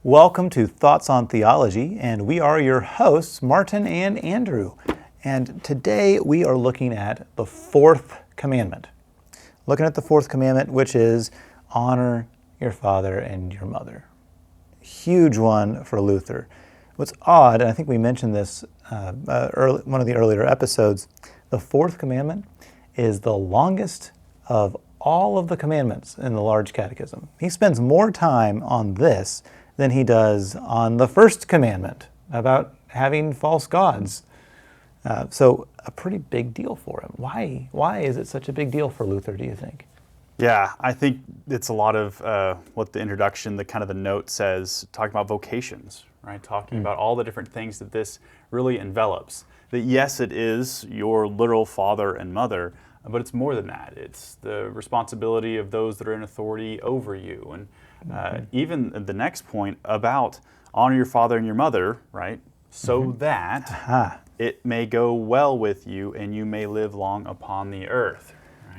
Welcome to Thoughts on Theology, and we are your hosts, Martin and Andrew. And today we are looking at the fourth commandment. Looking at the fourth commandment, which is honor your father and your mother. Huge one for Luther. What's odd, and I think we mentioned this one of the earlier episodes, the fourth commandment is the longest of all of the commandments in the large catechism. He spends more time on this than he does on the first commandment about having false gods. So a pretty big deal for him. Why is it such a big deal for Luther, do you think? Yeah, I think it's a lot of what the introduction, the note says, talking about vocations, right? Talking about all the different things that this really envelops. That yes, it is your literal father and mother, but it's more than that. It's the responsibility of those that are in authority over you. And even the next point about honor your father and your mother, right? So that it may go well with you and you may live long upon the earth.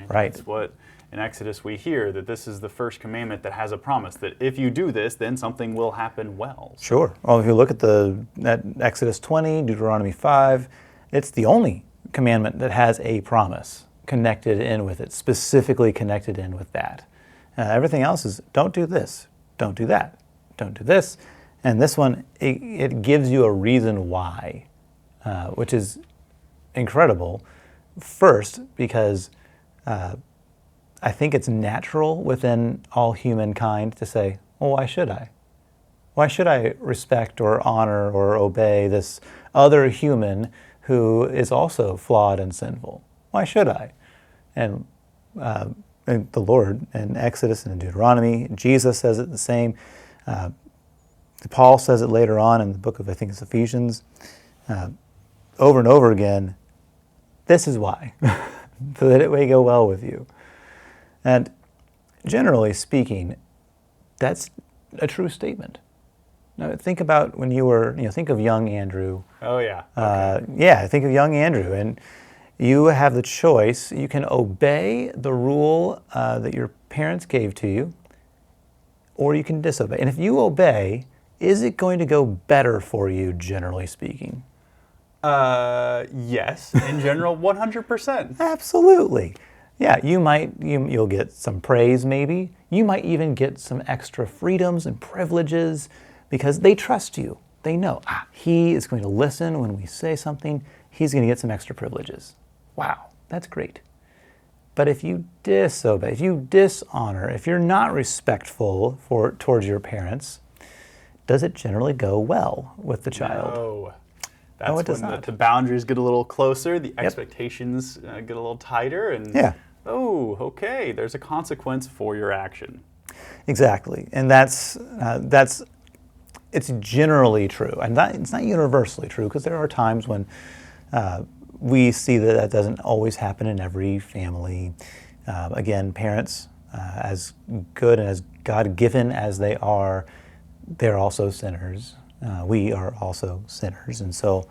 Right. That's what in Exodus we hear, that this is the first commandment that has a promise that if you do this, then something will happen well. So. Sure. Well, if you look at Exodus 20, Deuteronomy 5, it's the only commandment that has a promise connected in with it, specifically connected in with that. Everything else is don't do this, don't do that, don't do this. And this one, it gives you a reason why, which is incredible. First, because I think it's natural within all humankind to say, well, why should I? Why should I respect or honor or obey this other human who is also flawed and sinful? Why should I? And the Lord in Exodus and in Deuteronomy, Jesus says it the same. Paul says it later on in the book of, I think it's Ephesians, over and over again, this is why, so that it may go well with you. And generally speaking, that's a true statement. Now, think about when you were, think of young Andrew. Oh, yeah. Okay. Think of young Andrew. And you have the choice. You can obey the rule that your parents gave to you, or you can disobey. And if you obey, is it going to go better for you, generally speaking? Yes. In general, 100%. Absolutely. Yeah, you'll get some praise maybe. You might even get some extra freedoms and privileges because they trust you. They know, he is going to listen when we say something. He's going to get some extra privileges. Wow, that's great. But if you disobey, if you dishonor, if you're not respectful towards your parents, does it generally go well with the child? No. That's when the boundaries get a little closer, the expectations get a little tighter, and okay, there's a consequence for your action. Exactly, and it's generally true, and it's not universally true, because there are times when we see that doesn't always happen in every family. Again, parents, as good and as God-given as they are, they're also sinners. We are also sinners, and so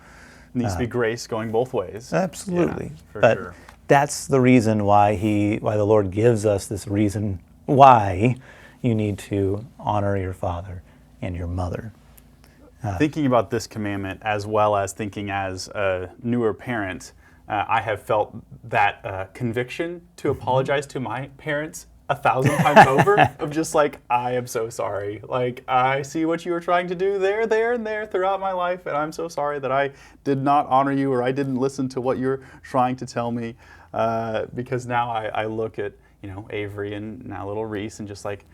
it needs to be grace going both ways. Absolutely, for sure. That's the reason why the Lord gives us this reason why you need to honor your father and your mother. Thinking about this commandment as well as thinking as a newer parent, I have felt that conviction to apologize to my parents 1,000 times over of just like, I am so sorry. Like, I see what you were trying to do there, and there throughout my life, and I'm so sorry that I did not honor you or I didn't listen to what you're trying to tell me. Because now I look at, Avery and now little Reese and just like,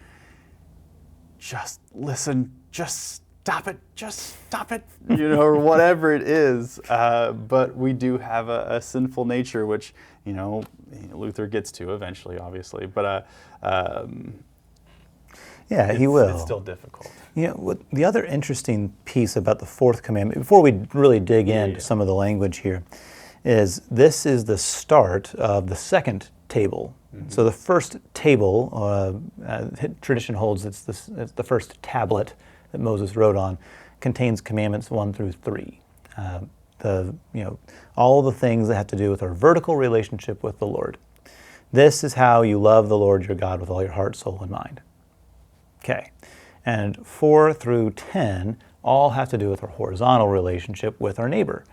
just listen, just stop it, or whatever it is. But we do have a sinful nature, which, Luther gets to eventually, obviously. But he will. It's still difficult. The other interesting piece about the fourth commandment, before we really dig into some of the language here, is this is the start of the second table. Mm-hmm. So the first table, tradition holds it's the first tablet that Moses wrote on, contains commandments 1 through 3. All the things that have to do with our vertical relationship with the Lord. This is how you love the Lord your God with all your heart, soul, and mind. Okay. And 4 through 10 all have to do with our horizontal relationship with our neighbor.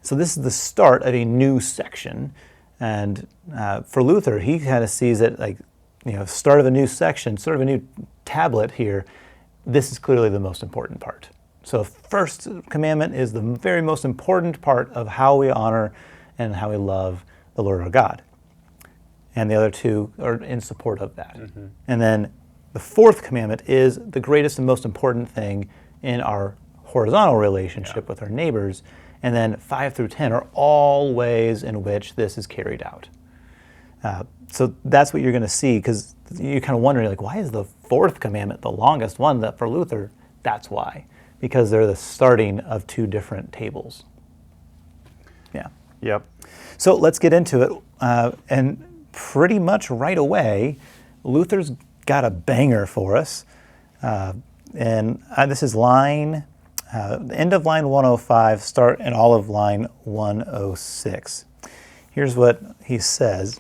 So this is the start of a new section. And for Luther, he kind of sees it like, start of a new section, sort of a new tablet here. This is clearly the most important part. So first commandment is the very most important part of how we honor and how we love the Lord our God. And the other two are in support of that. Mm-hmm. And then the fourth commandment is the greatest and most important thing in our horizontal relationship with our neighbors. And then 5 through 10 are all ways in which this is carried out. So that's what you're going to see, because you're kind of wondering, like, why is the fourth commandment the longest one? That for Luther, that's why. Because they're the starting of two different tables. Yeah. Yep. So let's get into it. And pretty much right away, Luther's got a banger for us. And this is line, the end of line 105, start in all of line 106. Here's what he says.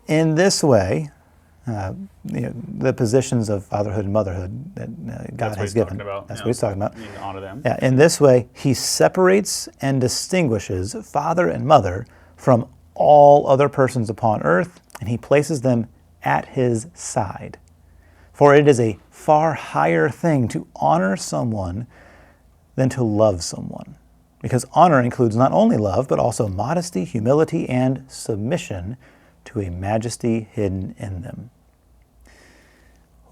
In this way, the positions of fatherhood and motherhood that God has given. That's what he's talking about. You need to honor them. Yeah, in this way, he separates and distinguishes father and mother from all other persons upon earth, and he places them at his side. For it is a far higher thing to honor someone than to love someone, because honor includes not only love, but also modesty, humility, and submission to a majesty hidden in them.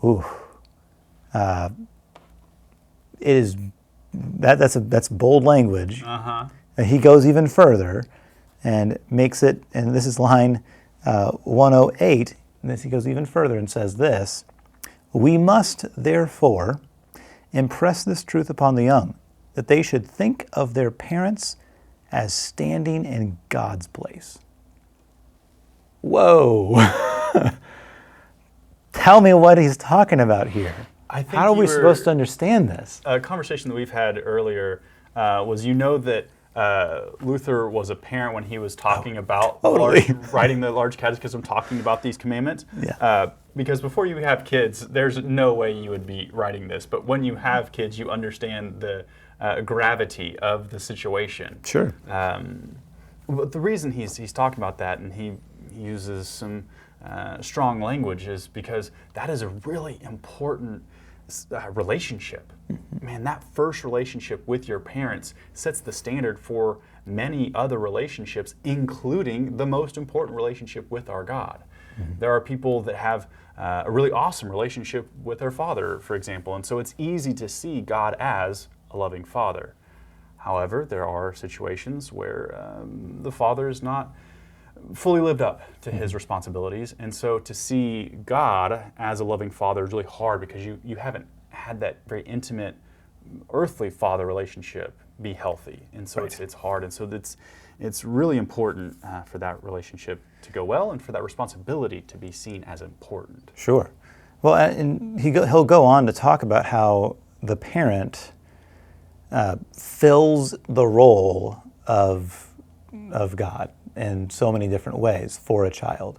Ooh. It is that's bold language. Uh-huh. He goes even further and makes it, and this is line 108, and he goes even further and says this: we must therefore impress this truth upon the young, that they should think of their parents as standing in God's place. Whoa. Tell me what he's talking about here. How are we supposed to understand this? A conversation that we've had earlier was, that Luther was a parent when he was talking about writing the large catechism, talking about these commandments. Yeah. Because before you have kids, there's no way you would be writing this. But when you have kids, you understand the gravity of the situation. Sure. But the reason he's talking about that, and he uses some strong language, is because that is a really important relationship. Man, that first relationship with your parents sets the standard for many other relationships, including the most important relationship with our God. Mm-hmm. There are people that have a really awesome relationship with their father, for example, and so it's easy to see God as a loving father. However, there are situations where the father is not fully lived up to his responsibilities, and so to see God as a loving father is really hard, because you haven't had that very intimate earthly father relationship be healthy, and so it's hard, and so it's really important for that relationship to go well, and for that responsibility to be seen as important. Sure. Well, and he'll go on to talk about how the parent fills the role of God in so many different ways for a child.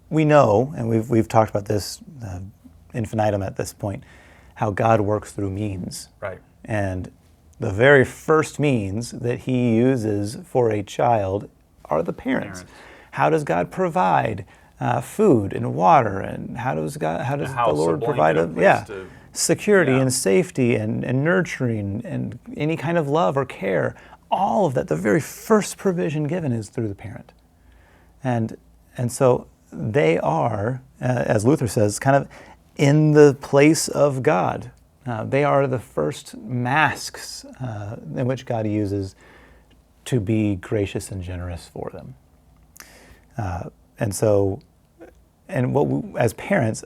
We know, and we've talked about this infinitum at this point, how God works through means. Right. And the very first means that he uses for a child are the parents. How does God provide food and water, and how does the Lord provide security and safety and nurturing and any kind of love or care? All of that, the very first provision given is through the parent. And so they are, as Luther says, kind of in the place of God. They are the first masks in which God uses to be gracious and generous for them. And what we, as parents,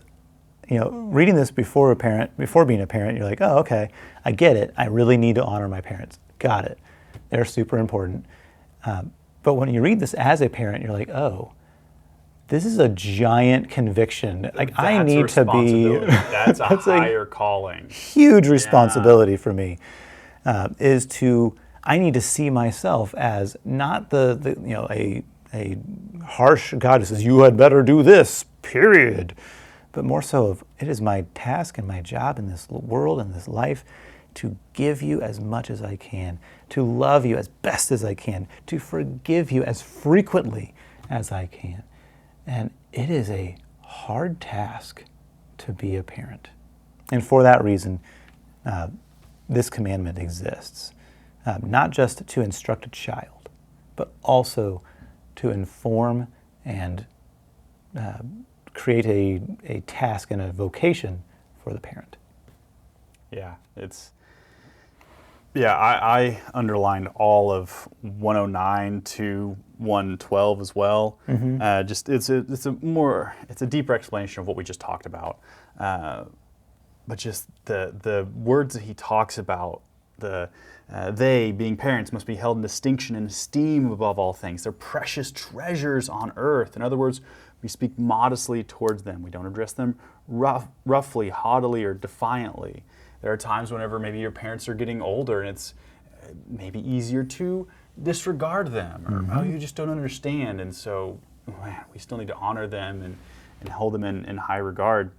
reading this before being a parent, you're like, oh, okay, I get it. I really need to honor my parents. Got it. They're super important. But when you read this as a parent, you're like, oh, this is a giant conviction. Like, I need to be. That's a higher calling. Huge responsibility for me I need to see myself as not a a harsh God who says, you had better do this, period. But more so of, it is my task and my job in this world and this life to give you as much as I can, to love you as best as I can, to forgive you as frequently as I can. And it is a hard task to be a parent. And for that reason, this commandment exists, not just to instruct a child, but also to inform and create a task and a vocation for the parent. Yeah, I underlined all of 109 to 112 as well. Mm-hmm. It's a deeper explanation of what we just talked about. But just the words that he talks about, they, being parents, must be held in distinction and esteem above all things. They're precious treasures on earth. In other words, we speak modestly towards them. We don't address them roughly, haughtily, or defiantly. There are times whenever maybe your parents are getting older and it's maybe easier to disregard them, or oh, you just don't understand. And so we still need to honor them and hold them in high regard.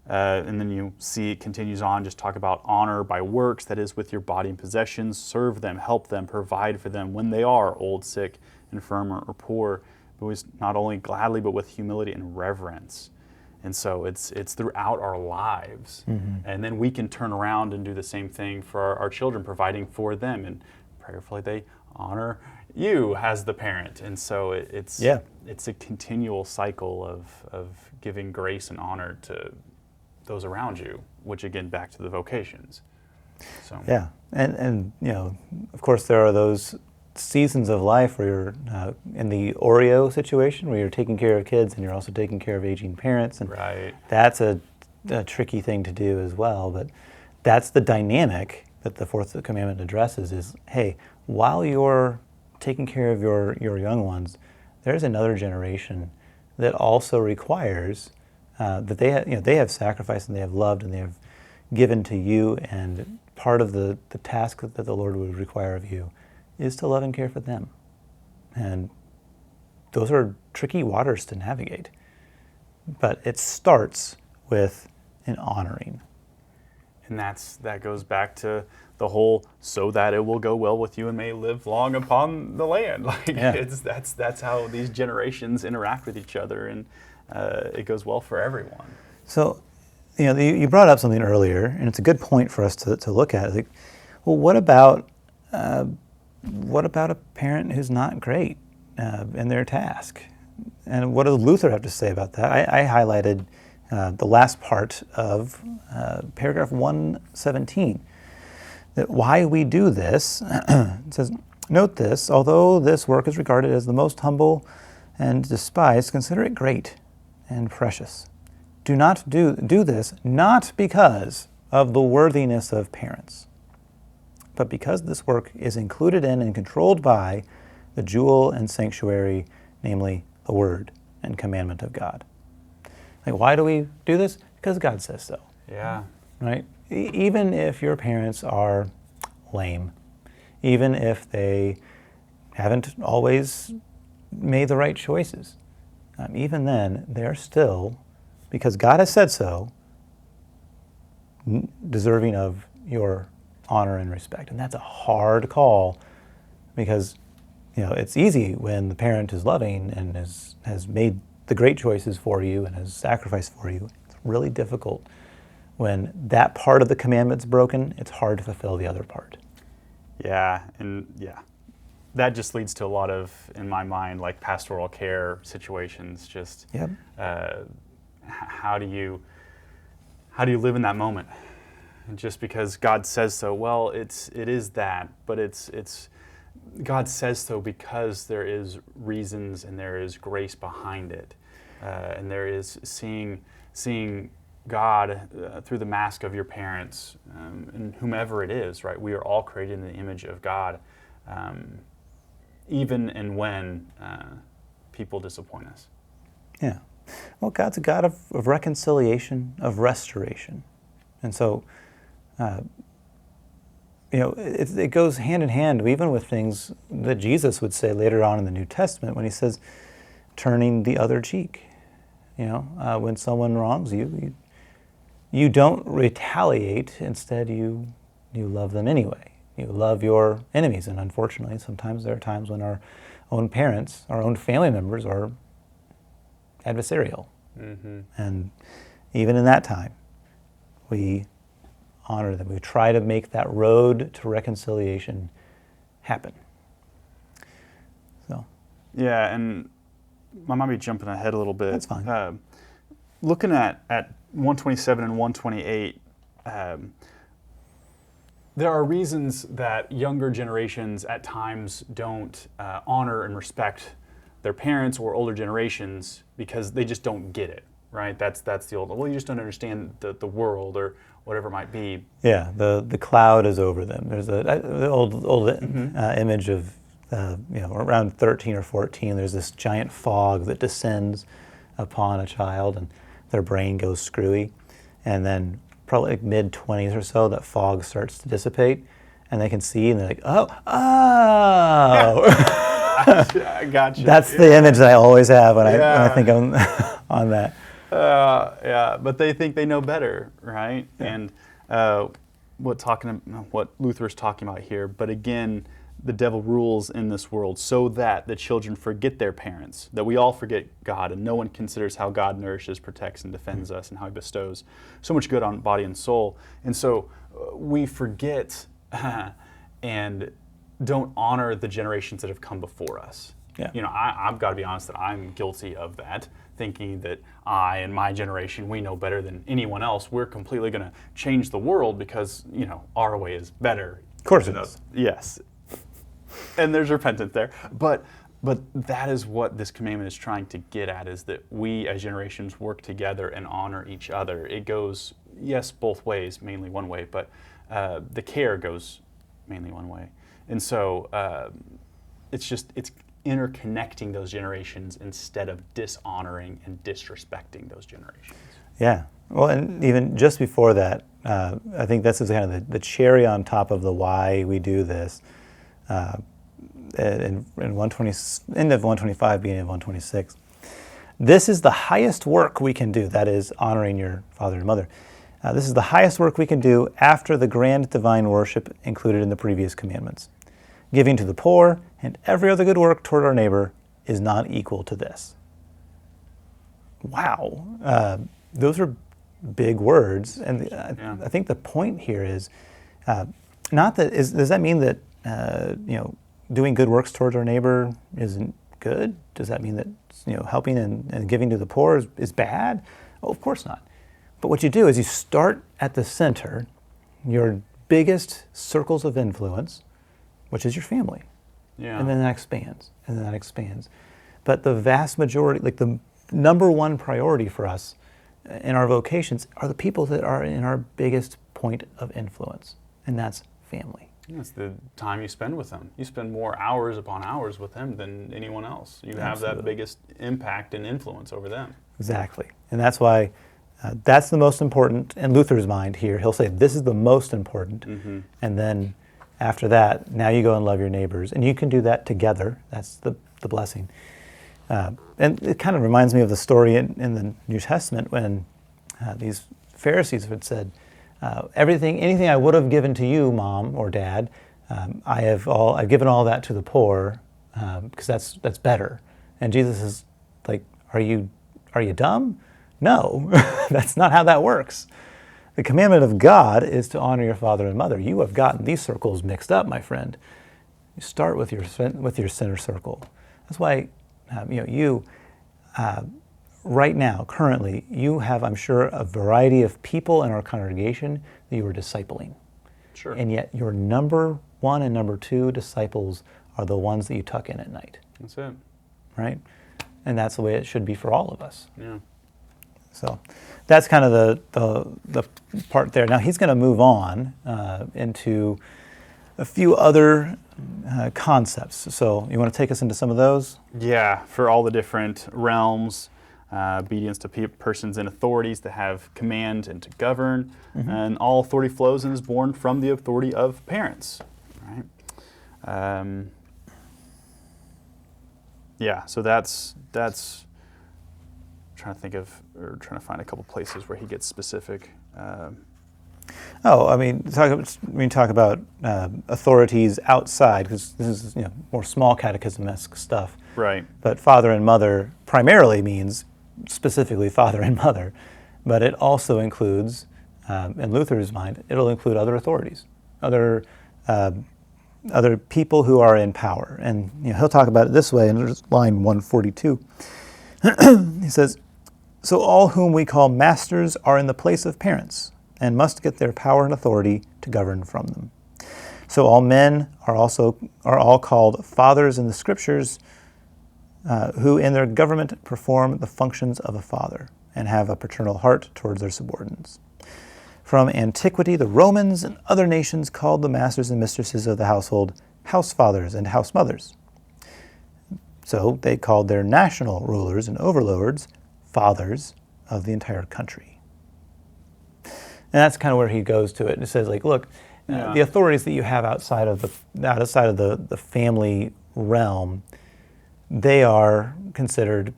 And then you see it continues on, just talk about honor by works, that is with your body and possessions, serve them, help them, provide for them when they are old, sick, infirm, or poor, but with not only gladly, but with humility and reverence. And so it's throughout our lives. Mm-hmm. And then we can turn around and do the same thing for our children, providing for them, and prayerfully they honor you as the parent. And so it's a continual cycle of giving grace and honor to those around you, which again, back to the vocations. So yeah, and you know, of course, there are those seasons of life where you're in the Oreo situation, where you're taking care of kids and you're also taking care of aging parents, and right. That's a tricky thing to do as well. But that's the dynamic that the fourth commandment addresses: is, hey, while you're taking care of your young ones, there's another generation that also requires that they have sacrificed and they have loved and they have given to you, and part of the task that the Lord would require of you is to love and care for them. And those are tricky waters to navigate. But it starts with an honoring. And that goes back to the whole, so that it will go well with you and may live long upon the land. That's how these generations interact with each other, and it goes well for everyone. So, you brought up something earlier, and it's a good point for us to look at. Like, well, what about a parent who's not great in their task? And what does Luther have to say about that? I highlighted the last part of paragraph 117, that why we do this. It says, note this, although this work is regarded as the most humble and despised, consider it great and precious. Do not do this, not because of the worthiness of parents, but because this work is included in and controlled by the jewel and sanctuary, namely the word and commandment of God. Like, why do we do this? Because God says so. Yeah. Right? Even if your parents are lame, even if they haven't always made the right choices, even then, they're still, because God has said so, deserving of your honor and respect. And that's a hard call, because it's easy when the parent is loving and has made the great choices for you and has sacrificed for you. It's really difficult when that part of the commandment's broken. It's hard to fulfill the other part. Yeah, that just leads to a lot of, in my mind, like pastoral care situations. Just yep. How do you live in that moment? And just because God says so, well, it is that, but it's God says so because there is reasons and there is grace behind it, and there is seeing God through the mask of your parents, and whomever it is, right? We are all created in the image of God, even and when people disappoint us. Yeah. Well, God's a God of reconciliation, of restoration. And so it goes hand in hand, even with things that Jesus would say later on in the New Testament when he says, turning the other cheek. When someone wrongs you, you don't retaliate. Instead, you love them anyway. You love your enemies, and unfortunately, sometimes there are times when our own parents, our own family members are adversarial. Mm-hmm. And even in that time, we honor them. We try to make that road to reconciliation happen. So, yeah, and I might be jumping ahead a little bit. That's fine. Looking at 127 and 128, there are reasons that younger generations at times don't honor and respect their parents or older generations because they just don't get it, right? That's the old, well, you just don't understand the world or whatever it might be. Yeah, the cloud is over them. There's the old image of, around 13 or 14, there's this giant fog that descends upon a child and their brain goes screwy. And then probably like mid-20s or so, that fog starts to dissipate and they can see and they're like, oh. I gotcha. That's the image that I always have when I think on that. But they think they know better, right? Yeah. And what Luther's talking about here, but again, the devil rules in this world so that the children forget their parents, that we all forget God, and no one considers how God nourishes, protects, and defends us, and how he bestows so much good on body and soul. And so we forget and don't honor the generations that have come before us. Yeah. I've got to be honest that I'm guilty of that, thinking that I and my generation, we know better than anyone else. We're completely going to change the world because, our way is better. Of course it is. Yes. And there's repentance there. But that is what this commandment is trying to get at, is that we as generations work together and honor each other. It goes, yes, both ways, mainly one way, but the care goes mainly one way. And so it's interconnecting those generations instead of dishonoring and disrespecting those generations. Yeah. Well, and even just before that, I think this is kind of the cherry on top of the why we do this. In 120, end of 125, beginning of 126. This is the highest work we can do, that is, honoring your father and mother. This is the highest work we can do after the grand divine worship included in the previous commandments. Giving to the poor and every other good work toward our neighbor is not equal to this. Wow. Those are big words. And I think the point here is does that mean that doing good works towards our neighbor isn't good? Does that mean that helping and giving to the poor is bad? Well, of course not. But what you do is you start at the center, your biggest circles of influence, which is your family. Yeah. And then that expands, and then that expands. But the vast majority, like the number one priority for us in our vocations, are the people that are in our biggest point of influence, and that's family. It's the time you spend with them. You spend more hours upon hours with them than anyone else. You have that biggest impact and influence over them. Exactly. And that's why that's the most important in Luther's mind here. He'll say this is the most important. Mm-hmm. And then after that, now you go and love your neighbors. And you can do that together. That's the blessing. And it kind of reminds me of the story in the New Testament when these Pharisees had said, anything I would have given to you, Mom or Dad, I've given all that to the poor because that's better. And Jesus is like, are you dumb? No, that's not how that works. The commandment of God is to honor your father and mother. You have gotten these circles mixed up, my friend. You start with your center circle. That's why right now, currently, you have, I'm sure, a variety of people in our congregation that you are discipling. Sure. And yet your number one and number two disciples are the ones that you tuck in at night. That's it. Right? And that's the way it should be for all of us. Yeah. So that's kind of the part there. Now he's going to move on into a few other concepts. So you want to take us into some of those? Yeah, for all the different realms obedience to persons and authorities that have command and to govern, and all authority flows and is born from the authority of parents. Right? So that's trying to find a couple places where he gets specific. Talk about authorities outside, because this is more small catechism-esque stuff. Right. But father and mother primarily means specifically father and mother, but it also includes, in Luther's mind, it'll include other authorities, other people who are in power. And he'll talk about it this way in line 142. He says, "So all whom we call masters are in the place of parents, and must get their power and authority to govern from them. So all men are all called fathers in the Scriptures, who in their government perform the functions of a father, and have a paternal heart towards their subordinates. From antiquity, the Romans and other nations called the masters and mistresses of the household house fathers and house mothers. So they called their national rulers and overlords fathers of the entire country." And that's kind of where he goes to it. And it says, look, the authorities that you have outside of the family realm, they are considered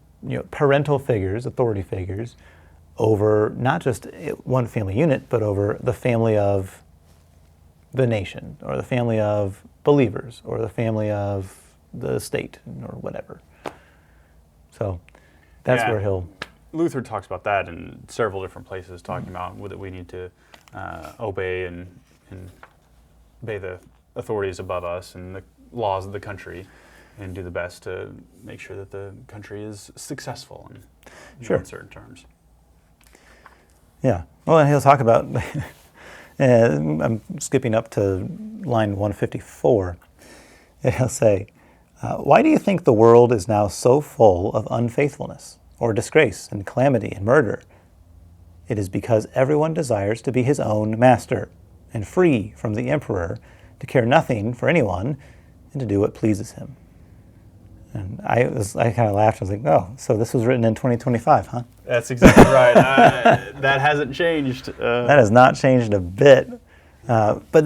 parental figures, authority figures, over not just one family unit, but over the family of the nation, or the family of believers, or the family of the state, or whatever. So that's where Luther talks about that in several different places, talking about that we need to obey and obey the authorities above us and the laws of the country, and do the best to make sure that the country is successful in certain terms. Yeah. Well, and he'll talk about, I'm skipping up to line 154. He'll say, "Why do you think the world is now so full of unfaithfulness, or disgrace, and calamity, and murder? It is because everyone desires to be his own master, and free from the emperor, to care nothing for anyone, and to do what pleases him." And I kind of laughed. I was like, "Oh, so this was written in 2025, huh?" That's exactly right. That hasn't changed. That has not changed a bit. But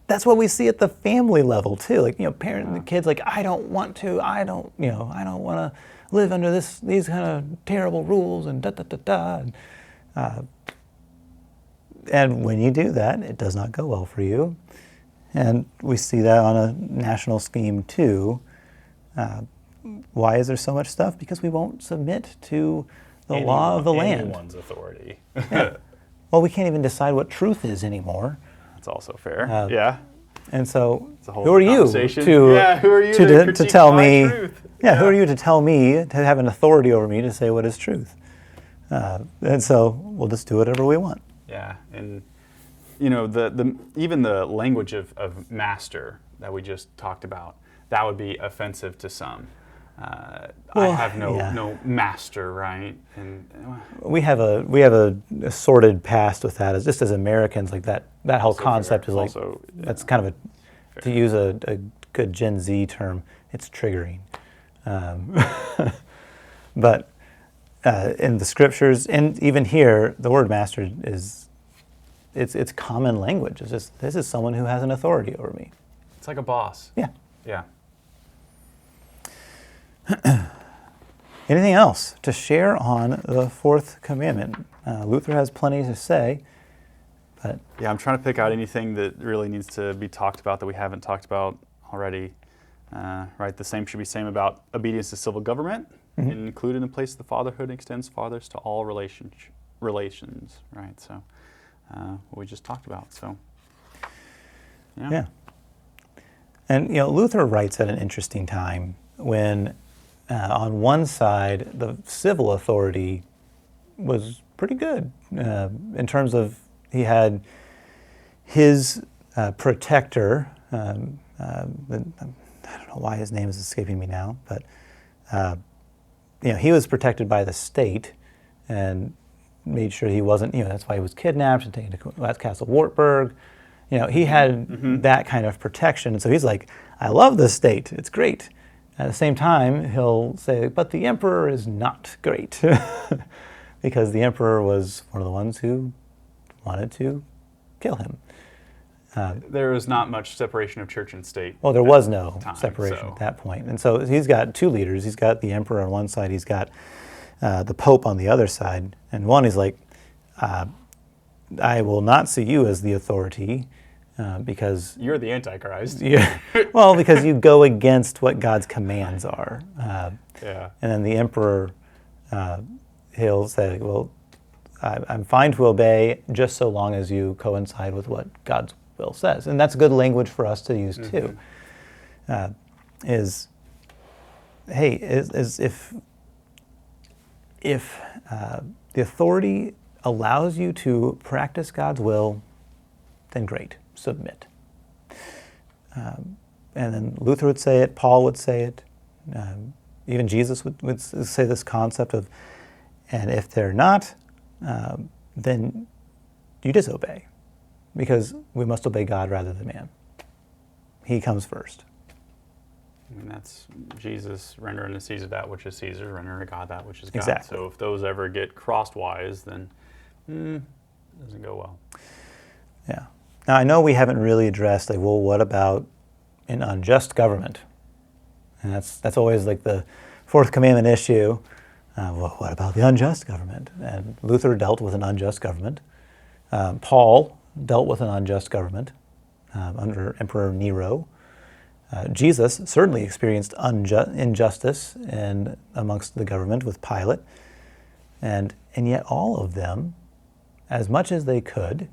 that's what we see at the family level too. Parent and the kids, I don't want to live under these kind of terrible rules and da da da da. And when you do that, it does not go well for you. And we see that on a national scheme too. Why is there so much stuff? Because we won't submit to the law of the land. Anyone's authority. Yeah. Well, we can't even decide what truth is anymore. That's also fair. Yeah. And so, who are you to tell me? Truth? Yeah, who are you to tell me to have an authority over me to say what is truth? And so we'll just do whatever we want. Yeah, and even the language of master that we just talked about, that would be offensive to some. I have no master, right? And we have a sordid past with that. As Americans, that whole concept is that's kind of to use a good Gen Z term, it's triggering. But in the Scriptures, and even here, the word master it's common language. It's just, this is someone who has an authority over me. It's like a boss. Yeah. Yeah. Anything else to share on the fourth commandment? Luther has plenty to say, but I'm trying to pick out anything that really needs to be talked about that we haven't talked about already. Right, the same should be same about obedience to civil government, included in the place of the fatherhood, extends fathers to all relations. Right, so what we just talked about. So yeah. And Luther writes at an interesting time when. On one side, the civil authority was pretty good in terms of he had his protector. I don't know why his name is escaping me now, but he was protected by the state and made sure he wasn't. That's why he was kidnapped and taken to Castle Wartburg. He had that kind of protection, and so he's like, "I love the state; it's great." At the same time, he'll say, but the emperor is not great, because the emperor was one of the ones who wanted to kill him. There is not much separation of church and state. Well, there was no time, separation so- at that point. And so he's got two leaders. He's got the emperor on one side, he's got the pope on the other side. And one is like, I will not see you as the authority because You're the Antichrist. because you go against what God's commands are. Yeah. And then the emperor, he'll say, well, I'm fine to obey just so long as you coincide with what God's will says. And that's good language for us to use too. Is if the authority allows you to practice God's will, then great, submit. And then Luther would say it, Paul would say it, even Jesus would say this concept of, and if they're not, then you disobey, because we must obey God rather than man. He comes first. I mean, that's Jesus, render unto Caesar that which is Caesar, render unto God that which is God. Exactly. So if those ever get crosswise, then it doesn't go well. Yeah. Now, I know we haven't really addressed, like, well, what about an unjust government? And that's always like the fourth commandment issue. Well, what about the unjust government? And Luther dealt with an unjust government. Paul dealt with an unjust government under Emperor Nero. Jesus certainly experienced injustice amongst the government with Pilate. And yet all of them, as much as they could,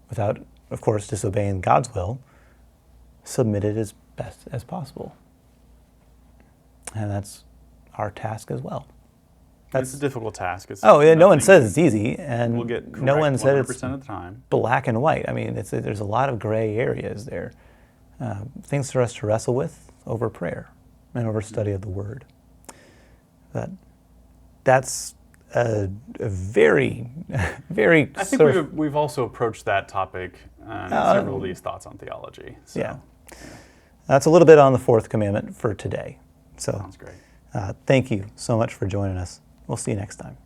without, of course, disobeying God's will, submitted as best as possible. And that's our task as well. It's a difficult task. It's no one nothing says it's easy, and we'll get no one correct said it's 100% of the time. black and white. I mean, there's a lot of gray areas there. Things for us to wrestle with over prayer and over study of the Word. But that's a very, very. I think we've also approached that topic in several of these thoughts on theology. So, yeah. That's a little bit on the fourth commandment for today. So sounds great. thank you so much for joining us. We'll see you next time.